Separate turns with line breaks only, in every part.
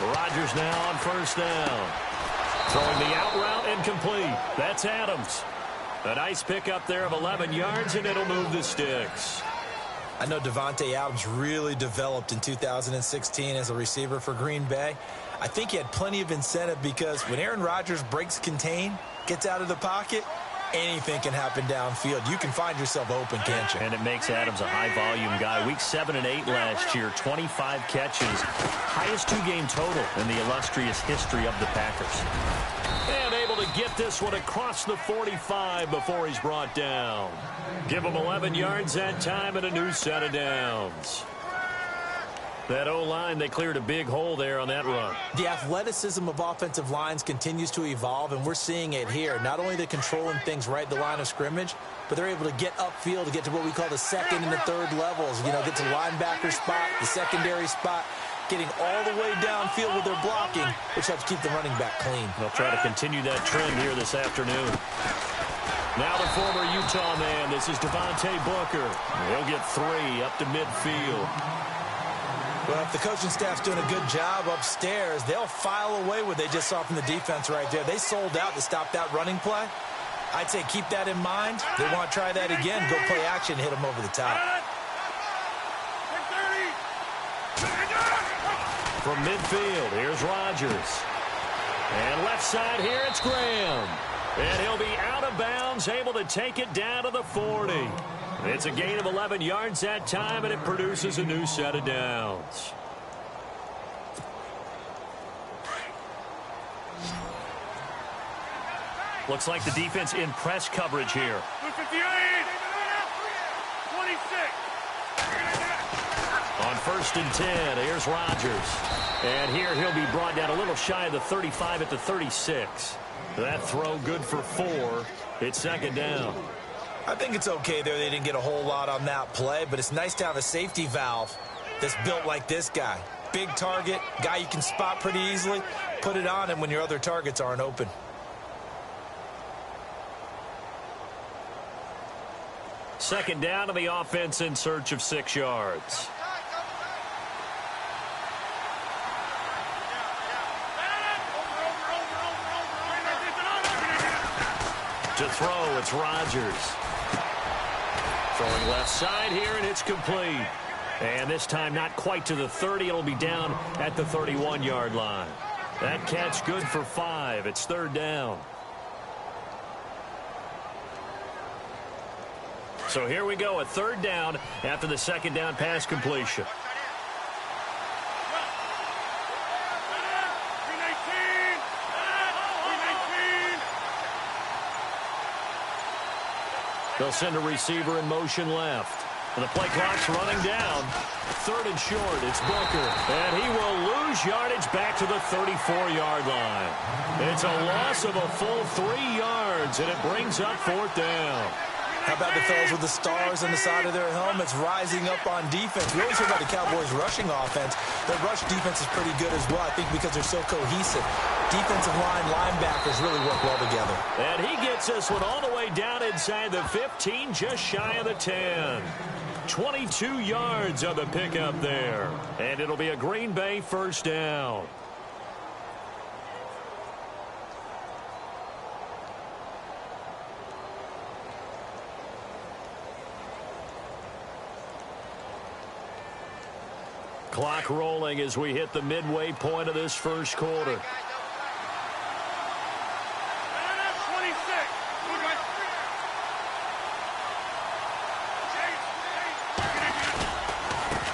Rodgers now on first down. Throwing the out route and complete. That's Adams. A nice pickup there of 11 yards, and it'll move the sticks.
I know Davante Adams really developed in 2016 as a receiver for Green Bay. I think he had plenty of incentive because when Aaron Rodgers breaks contain, gets out of the pocket, anything can happen downfield. You can find yourself open, can't you?
And it makes Adams a high-volume guy. Week 7 and 8 last year, 25 catches. Highest two-game total in the illustrious history of the Packers. And able to get this one across the 45 before he's brought down. Give him 11 yards that time and a new set of downs. That O-line, they cleared a big hole there on that run.
The athleticism of offensive lines continues to evolve, and we're seeing it here. Not only are they controlling things right at the line of scrimmage, but they're able to get upfield to get to what we call the second and the third levels. You know, get to the linebacker spot, the secondary spot, getting all the way downfield with their blocking, which helps keep the running back clean.
They'll try to continue that trend here this afternoon. Now the former Utah man, this is Devontae Booker. He'll get 3 up to midfield.
Well, if the coaching staff's doing a good job upstairs, they'll file away what they just saw from the defense right there. They sold out to stop that running play. I'd say keep that in mind. They want to try that again, go play action, hit them over the top.
From midfield, here's Rodgers. And left side here, it's Graham. And he'll be out of bounds, able to take it down to the 40. It's a gain of 11 yards that time, and it produces a new set of downs. Looks like the defense in press coverage here.
58, 26.
On 1st and 10, here's Rodgers. And here he'll be brought down a little shy of the 35 at the 36. That throw good for 4. It's 2nd down.
I think it's okay there. They didn't get a whole lot on that play, but it's nice to have a safety valve that's built like this guy. Big target, guy you can spot pretty easily. Put it on him when your other targets aren't open.
Second down to the offense in search of 6 yards. To throw, it's Rodgers. Throwing left side here, and it's complete. And this time not quite to the 30. It'll be down at the 31-yard line. That catch good for 5. It's 3rd down. So here we go, a 3rd down after the 2nd down pass completion. They'll send a receiver in motion left. And the play clock's running down. 3rd and short, it's Booker. And he will lose yardage back to the 34-yard line. It's a loss of a full 3 yards, and it brings up 4th down.
How about the fellas with the stars on the side of their helmets rising up on defense? We always hear about the Cowboys' rushing offense. Their rush defense is pretty good as well, I think, because they're so cohesive. Defensive line linebackers really work well together.
And he gets this one all the way down inside the 15, just shy of the 10. 22 yards on the pickup there. And it'll be a Green Bay 1st down. Clock rolling as we hit the midway point of this 1st quarter.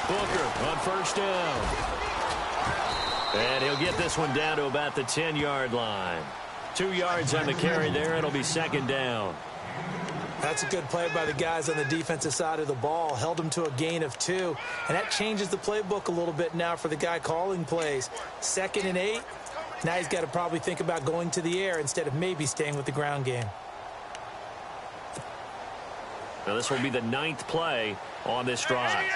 Booker on 1st down. And he'll get this one down to about the 10-yard line. 2 yards on the carry there. It'll be 2nd down.
That's a good play by the guys on the defensive side of the ball. Held them to a gain of 2. And that changes the playbook a little bit now for the guy calling plays. 2nd and 8. Now he's got to probably think about going to the air instead of maybe staying with the ground game.
Now this will be the 9th play on this drive.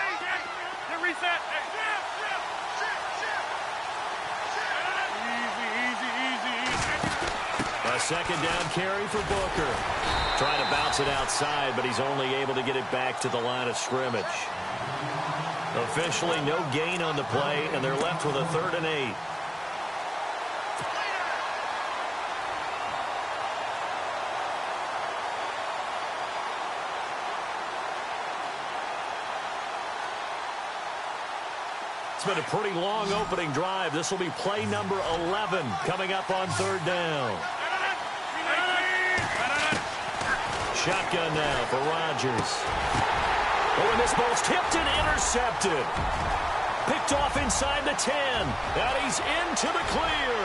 A 2nd down carry for Booker. Trying to bounce it outside, but he's only able to get it back to the line of scrimmage. Officially no gain on the play, and they're left with a 3rd and 8. It's been a pretty long opening drive. This will be play number 11 coming up on third down. Shotgun now for Rodgers. Oh, and this ball's tipped and intercepted. Picked off inside the 10. And he's into the clear.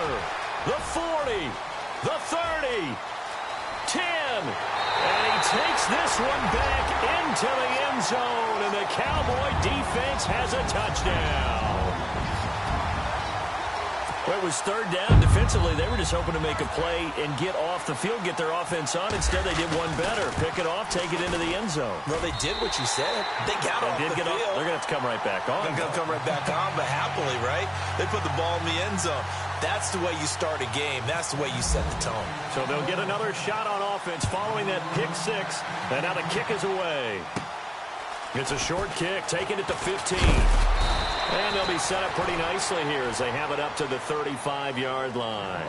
The 40. The 30. 10. And he takes this one back into the end zone. And the Cowboy defense has a touchdown. Well, it was third down. Defensively, they were just hoping to make a play and get off the field, get their offense on. Instead, they did one better. Pick it off, take it into the end zone.
Well, they did what you said. They got off the field.
They're going to have to come right back on.
They're going to come right back on, but happily, right? They put the ball in the end zone. That's the way you start a game. That's the way you set the tone.
So they'll get another shot on offense following that pick six. And now the kick is away. It's a short kick, taking it to 15. And they'll be set up pretty nicely here as they have it up to the 35-yard line.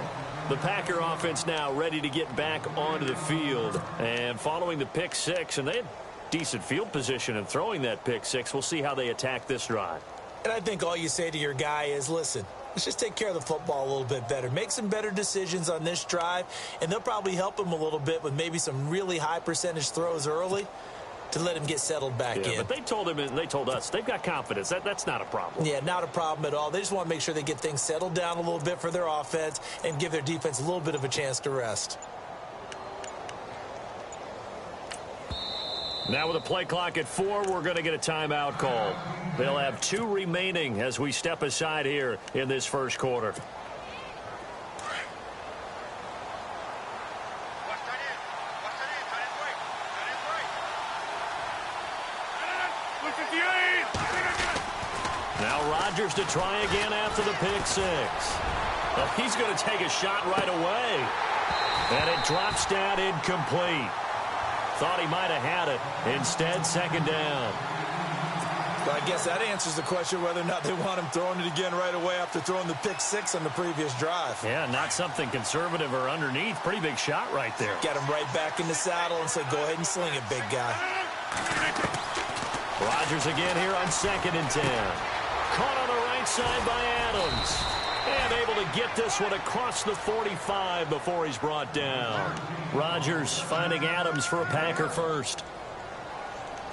The Packer offense now ready to get back onto the field. And following the pick six, and they had decent field position in throwing that pick six. We'll see how they attack this drive.
And I think all you say to your guy is, listen, let's just take care of the football a little bit better. Make some better decisions on this drive, and they'll probably help him a little bit with maybe some really high percentage throws early to let him get settled back in.
But they told him and they told us they've got confidence. That's not a problem.
Yeah, not a problem at all. They just want to make sure they get things settled down a little bit for their offense and give their defense a little bit of a chance to rest.
Now with a play clock at 4, we're going to get a timeout call. They'll have 2 remaining as we step aside here in this first quarter. Now Rodgers to try again after the pick six. Well, he's going to take a shot right away. And it drops down incomplete. Thought he might have had it. Instead, second down.
But I guess that answers the question whether or not they want him throwing it again right away after throwing the pick six on the previous drive.
Yeah, not something conservative or underneath. Pretty big shot right there.
Get him right back in the saddle and say, go ahead and sling it, big guy.
Rodgers again here on 2nd and 10. Caught on the right side by Adams. And able to get this one across the 45 before he's brought down. Rodgers finding Adams for a Packer first.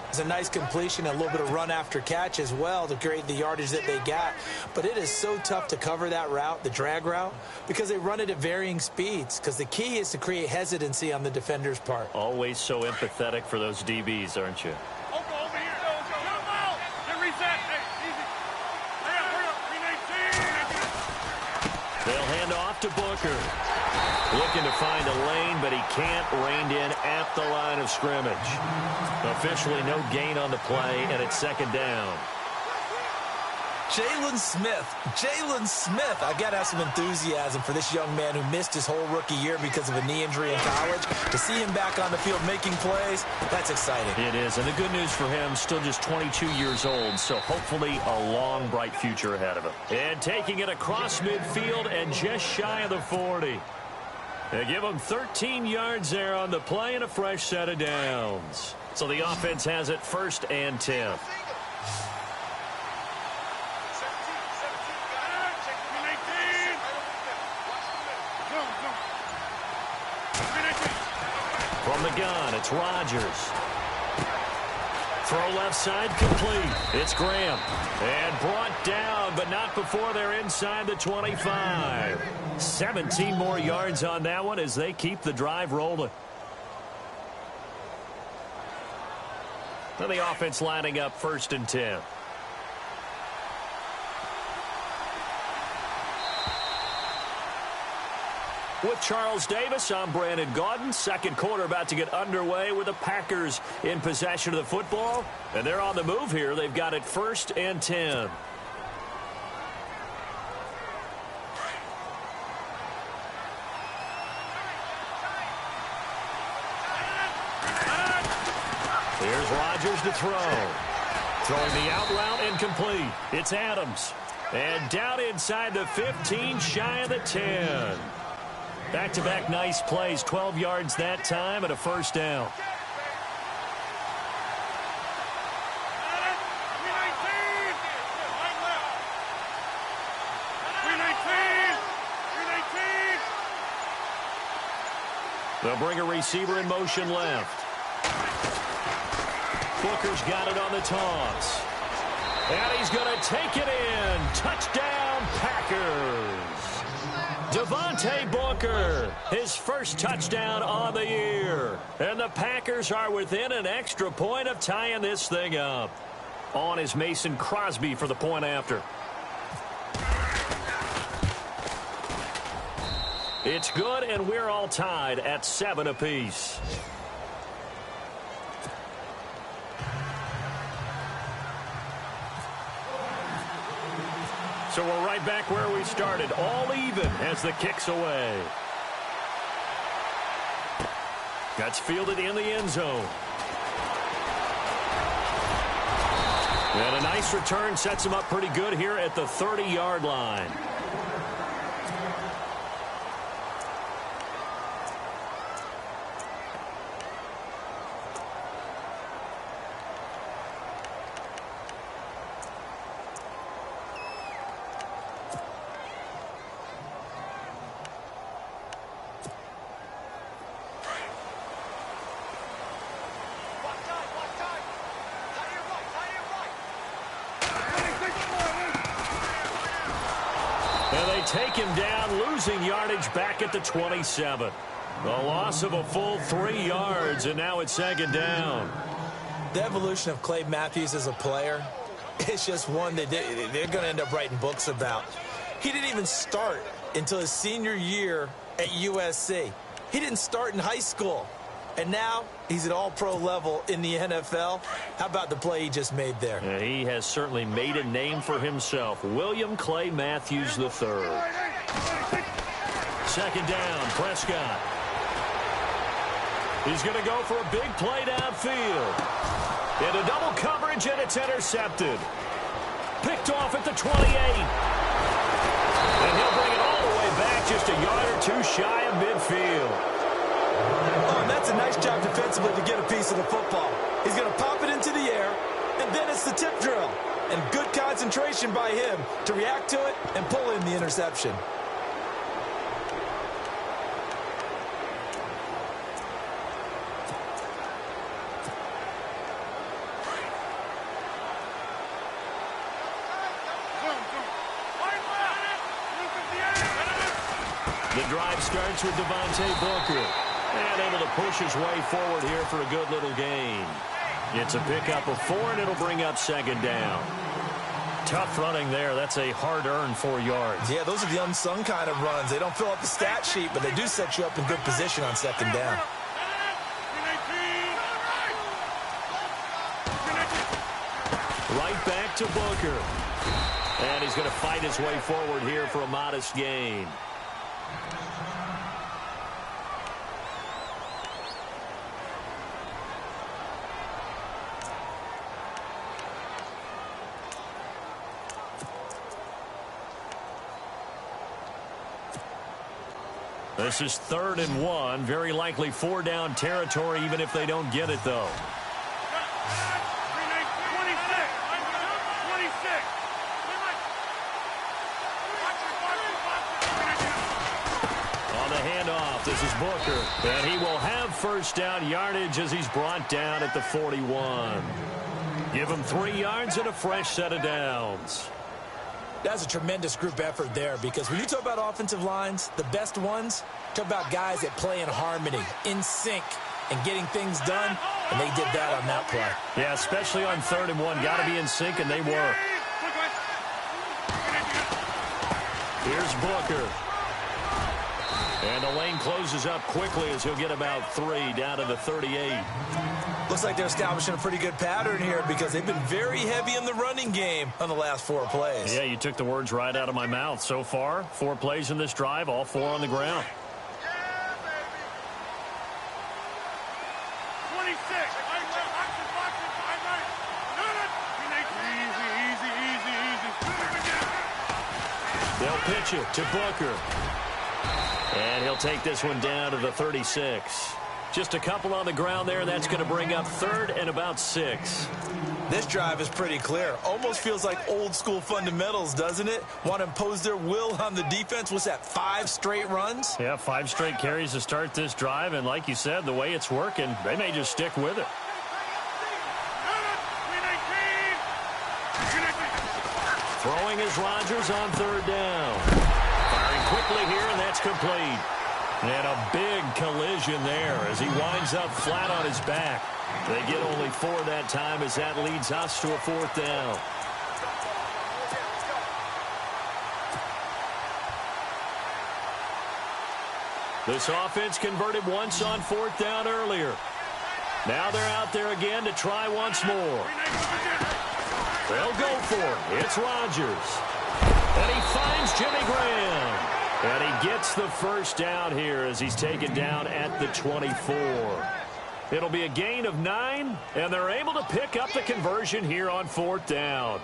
It's a nice completion, a little bit of run after catch as well to create the yardage that they got. But it is so tough to cover that route, the drag route, because they run it at varying speeds. Because the key is to create hesitancy on the defender's part.
Always so empathetic for those DBs, aren't you? They'll hand off to Booker. Looking to find a lane, but he can't. Reined in at the line of scrimmage. Officially no gain on the play, and it's second down.
Jalen Smith. I got to have some enthusiasm for this young man who missed his whole rookie year because of a knee injury in college. To see him back on the field making plays, that's exciting.
It is, and the good news for him, still just 22 years old, so hopefully a long, bright future ahead of him. And taking it across midfield and just shy of the 40. They give him 13 yards there on the play and a fresh set of downs. So the offense has it 1st and 10. From the gun, it's Rodgers. Throw left side complete. It's Graham. And brought down, but not before they're inside the 25. 17 more yards on that one as they keep the drive rolling. And the offense lining up 1st and 10. With Charles Davis, I'm Brandon Gaudin. Second quarter about to get underway with the Packers in possession of the football. And they're on the move here. They've got it 1st and 10. Here's Rodgers to throw. Throwing the out route incomplete. It's Adams. And down inside the 15, shy of the 10. Back-to-back nice plays, 12 yards that time and a first down. They'll bring a receiver in motion left. Booker's got it on the toss. And he's going to take it in. Touchdown, Packers. Devontae Booker, his first touchdown on the year. And the Packers are within an extra point of tying this thing up. On is Mason Crosby for the point after. It's good, and we're all tied at 7 apiece. So we're right back where we started, all even as the kick's away. That's fielded in the end zone. And a nice return sets him up pretty good here at the 30-yard line. Take him down, losing yardage back at the 27. A loss of a full 3 yards, and now it's second down.
The evolution of Clay Matthews as a player, it's just one that they're going to end up writing books about. He didn't even start until his senior year at USC. He didn't start in high school. And now he's at all-pro level in the NFL. How about the play he just made there?
Yeah, he has certainly made a name for himself. William Clay Matthews III. Second down, Prescott. He's going to go for a big play downfield. Into double coverage, and it's intercepted. Picked off at the 28. And he'll bring it all the way back just a yard or two shy of midfield.
Oh, and that's a nice job defensively to get a piece of the football. He's going to pop it into the air, and then it's the tip drill. And good concentration by him to react to it and pull in the interception.
The drive starts with Devontae Booker. And able to push his way forward here for a good little gain. It's a pickup of 4, and it'll bring up second down. Tough running there. That's a hard-earned 4 yards.
Yeah, those are the unsung kind of runs. They don't fill up the stat sheet, but they do set you up in good position on second down.
Right back to Booker. And he's going to fight his way forward here for a modest gain. This is 3rd and 1. Very likely 4-down territory, even if they don't get it, though. On the handoff, this is Booker. And he will have first down yardage as he's brought down at the 41. Give him 3 yards and a fresh set of downs.
That's a tremendous group effort there, because when you talk about offensive lines, the best ones, talk about guys that play in harmony, in sync, and getting things done, and they did that on that play.
Yeah, especially on 3rd and 1. Got to be in sync, and they were. Here's Booker. And the lane closes up quickly as he'll get about 3 down to the 38.
Looks like they're establishing a pretty good pattern here, because they've been very heavy in the running game on the last 4 plays.
Yeah, you took the words right out of my mouth. So far, 4 plays in this drive, all 4 on the ground. They'll pitch it to Booker. And he'll take this one down to the 36. Just a couple on the ground there, and that's going to bring up 3rd and about 6.
This drive is pretty clear. Almost feels like old school fundamentals, doesn't it? Want to impose their will on the defense. What's that, 5 straight runs?
Yeah, 5 straight carries to start this drive. And like you said, the way it's working, they may just stick with it. Throwing is Rodgers on 3rd down. Firing quickly here, and that's complete. And a big collision there as he winds up flat on his back. They get only 4 that time as that leads us to a 4th down. This offense converted once on 4th down earlier. Now they're out there again to try once more. They'll go for it. It's Rodgers. And he finds Jimmy Graham. And he gets the first down here as he's taken down at the 24. It'll be a gain of 9, and they're able to pick up the conversion here on 4th down.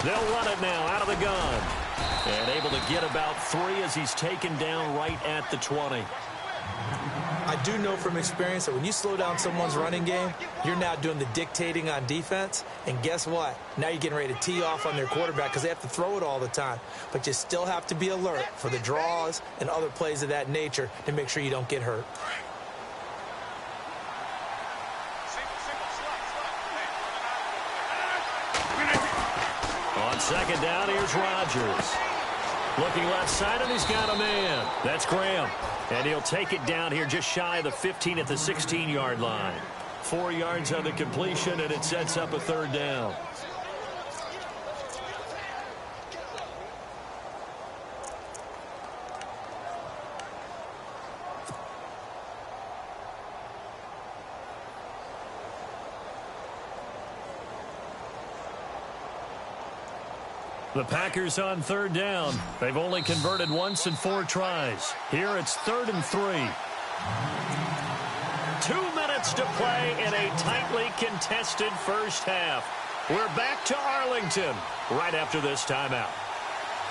They'll run it now out of the gun. And able to get about 3 as he's taken down right at the 20.
I do know from experience that when you slow down someone's running game, you're now doing the dictating on defense. And guess what? Now you're getting ready to tee off on their quarterback because they have to throw it all the time. But you still have to be alert for the draws and other plays of that nature to make sure you don't get hurt.
On 2nd down, here's Rodgers. Looking left side, and he's got a man. That's Graham. And he'll take it down here just shy of the 15 at the 16-yard line. 4 yards on the completion, and it sets up a 3rd down. The Packers on 3rd down. They've only converted once in 4 tries. Here it's 3rd and 3. 2 minutes to play in a tightly contested first half. We're back to Arlington right after this timeout.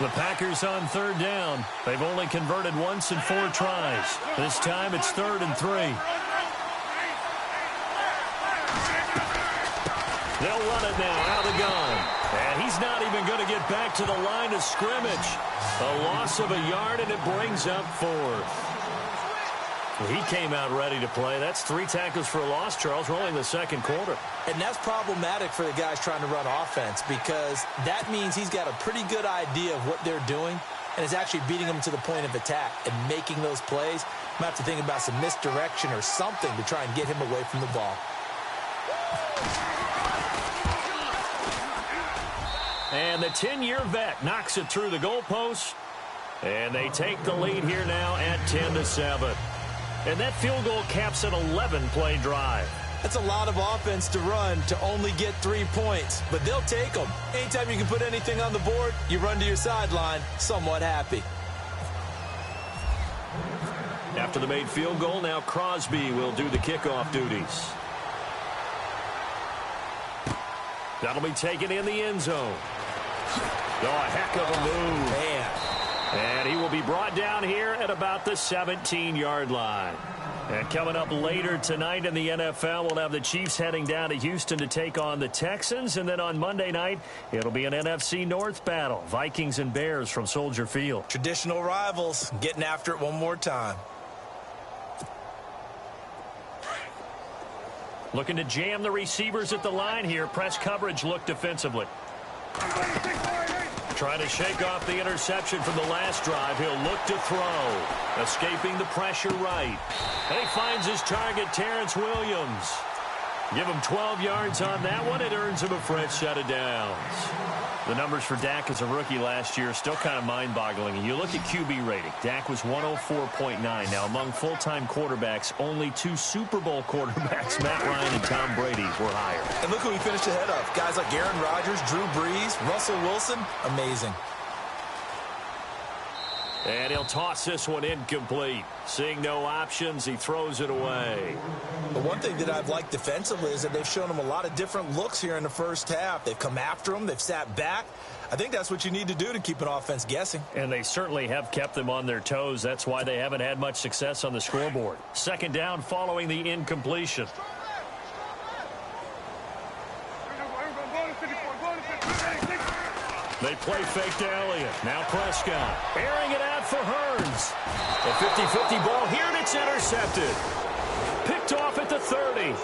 The Packers on 3rd down. They've only converted once in 4 tries. This time it's 3rd and 3. They'll run it now out of the gun. And he's not even going to get back to the line of scrimmage. A loss of a yard, and it brings up 4th. He came out ready to play. That's 3 tackles for a loss, Charles. We're only in the 2nd quarter.
And that's problematic for the guys trying to run offense because that means he's got a pretty good idea of what they're doing and is actually beating them to the point of attack and making those plays. Might have to think about some misdirection or something to try and get him away from the ball.
And the 10-year vet knocks it through the goalpost. And they take the lead here now at 10-7. And that field goal caps an 11-play drive.
That's a lot of offense to run to only get 3 points, but they'll take them. Anytime you can put anything on the board, you run to your sideline somewhat happy.
After the made field goal, now Crosby will do the kickoff duties. That'll be taken in the end zone. Oh, a heck of a move.
Man.
And he will be brought down here at about the 17-yard line. And coming up later tonight in the NFL, we'll have the Chiefs heading down to Houston to take on the Texans. And then on Monday night, it'll be an NFC North battle. Vikings and Bears from Soldier Field.
Traditional rivals getting after it one more time.
Looking to jam the receivers at the line here. Press coverage look defensively. Trying to shake off the interception from the last drive. He'll look to throw. Escaping the pressure right. And he finds his target, Terrence Williams. Give him 12 yards on that one. It earns him a fresh set of downs. The numbers for Dak as a rookie last year are still kind of mind-boggling. You look at QB rating. Dak was 104.9. Now, among full-time quarterbacks, only 2 Super Bowl quarterbacks, Matt Ryan and Tom Brady, were higher.
And look who he finished ahead of. Guys like Aaron Rodgers, Drew Brees, Russell Wilson. Amazing.
And he'll toss this one incomplete. Seeing no options, he throws it away.
The one thing that I've liked defensively is that they've shown him a lot of different looks here in the first half. They've come after him. They've sat back. I think that's what you need to do to keep an offense guessing.
And they certainly have kept them on their toes. That's why they haven't had much success on the scoreboard. Second down following the incompletion. They play fake to Elliott. Now Prescott airing it out for Hearns. A 50-50 ball here, and it's intercepted. Picked off at the 30.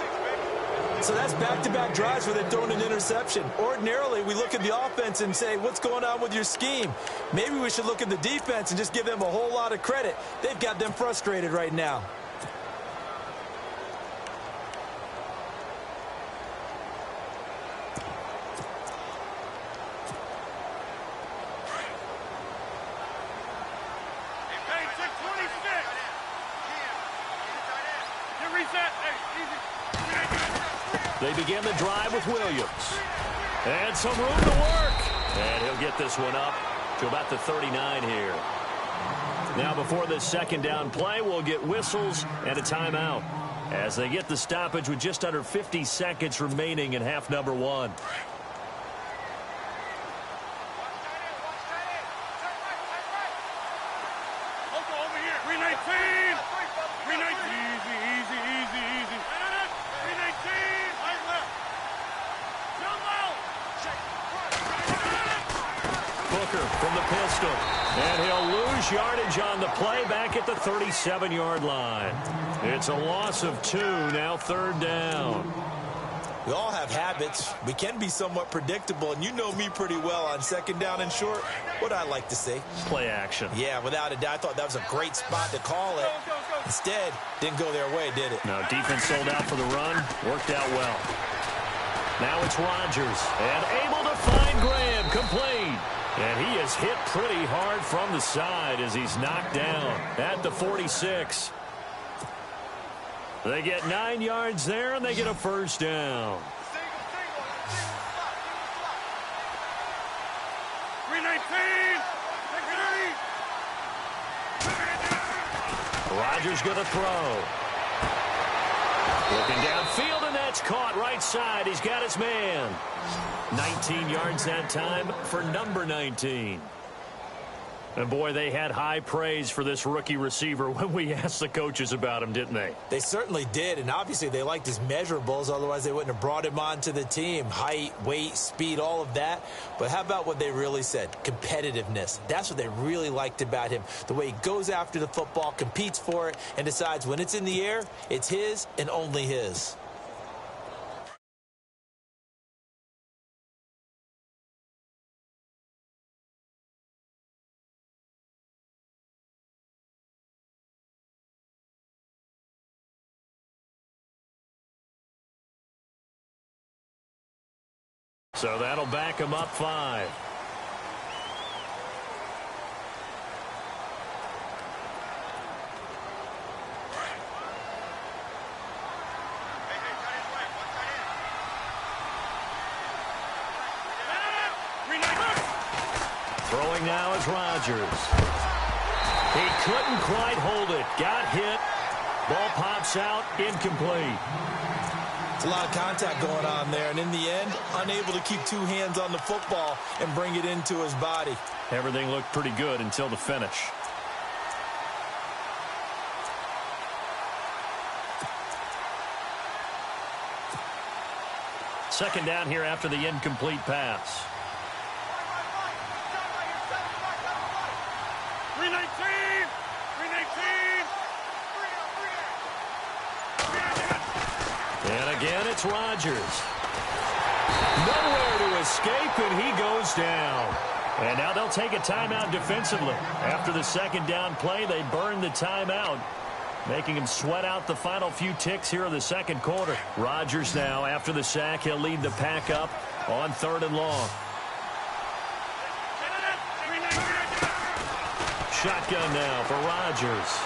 So that's back-to-back drives where they're throwing an interception. Ordinarily, we look at the offense and say, what's going on with your scheme? Maybe we should look at the defense and just give them a whole lot of credit. They've got them frustrated right now.
They begin the drive with Williams. And some room to work. And he'll get this one up to about the 39 here. Now before this second down play, we'll get whistles and a timeout as they get the stoppage with just under 50 seconds remaining in half number one. From the pistol. And he'll lose yardage on the play back at the 37-yard line. It's a loss of 2, now third down.
We all have habits. We can be somewhat predictable, and you know me pretty well on second down and short. What I like to say?
Play action.
Yeah, without a doubt. I thought that was a great spot to call it. Instead, didn't go their way, did it?
No, defense sold out for the run. Worked out well. Now it's Rodgers. And able to find Graham. Complete. And he is hit pretty hard from the side as he's knocked down at the 46. They get 9 yards there, and they get a first down. Rodgers going to throw. Looking downfield, and that's caught right side. He's got his man. 19 yards that time for number 19. And, boy, they had high praise for this rookie receiver when we asked the coaches about him, didn't they?
They certainly did, and obviously they liked his measurables. Otherwise, they wouldn't have brought him onto the team. Height, weight, speed, all of that. But how about what they really said? Competitiveness. That's what they really liked about him. The way he goes after the football, competes for it, and decides when it's in the air, it's his and only his.
So that'll back him up 5. Throwing now is Rodgers. He couldn't quite hold it. Got hit. Ball pops out. Incomplete.
A lot of contact going on there, and in the end, unable to keep 2 hands on the football and bring it into his body.
Everything looked pretty good until the finish. Second down here after the incomplete pass.
319! 319!
And again, it's Rodgers. Nowhere to escape, and he goes down. And now they'll take a timeout defensively. After the second down play, they burn the timeout, making him sweat out the final few ticks here in the second quarter. Rodgers now, after the sack, he'll lead the pack up on 3rd and long. Shotgun now for Rodgers.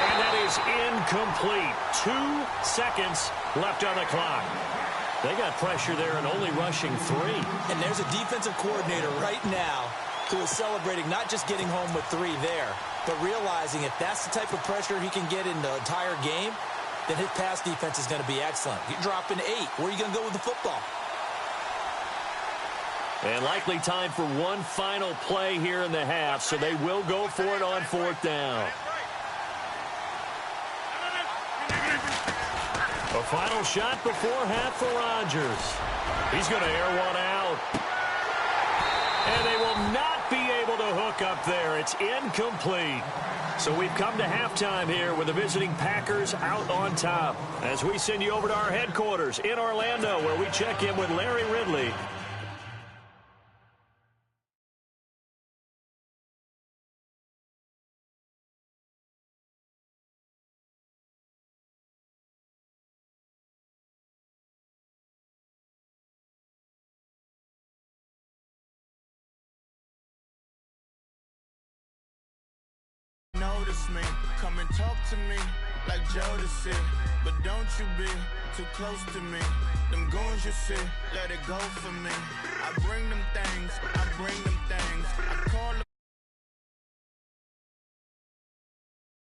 And that is incomplete. 2 seconds left on the clock. They got pressure there and only rushing 3.
And there's a defensive coordinator right now who is celebrating not just getting home with 3 there, but realizing if that's the type of pressure he can get in the entire game, then his pass defense is going to be excellent. You're dropping 8. Where are you going to go with the football?
And likely time for one final play here in the half, so they will go for it on 4th down. A final shot before half for Rodgers. He's going to air one out. And they will not be able to hook up there. It's incomplete. So we've come to halftime here with the visiting Packers out on top. As we send you over to our headquarters in Orlando, where we check in with Larry Ridley.
Notice me, come and talk to me like Jodeci, but don't you be too close to me. Them goons you see, let it go for me. I bring them things, I call them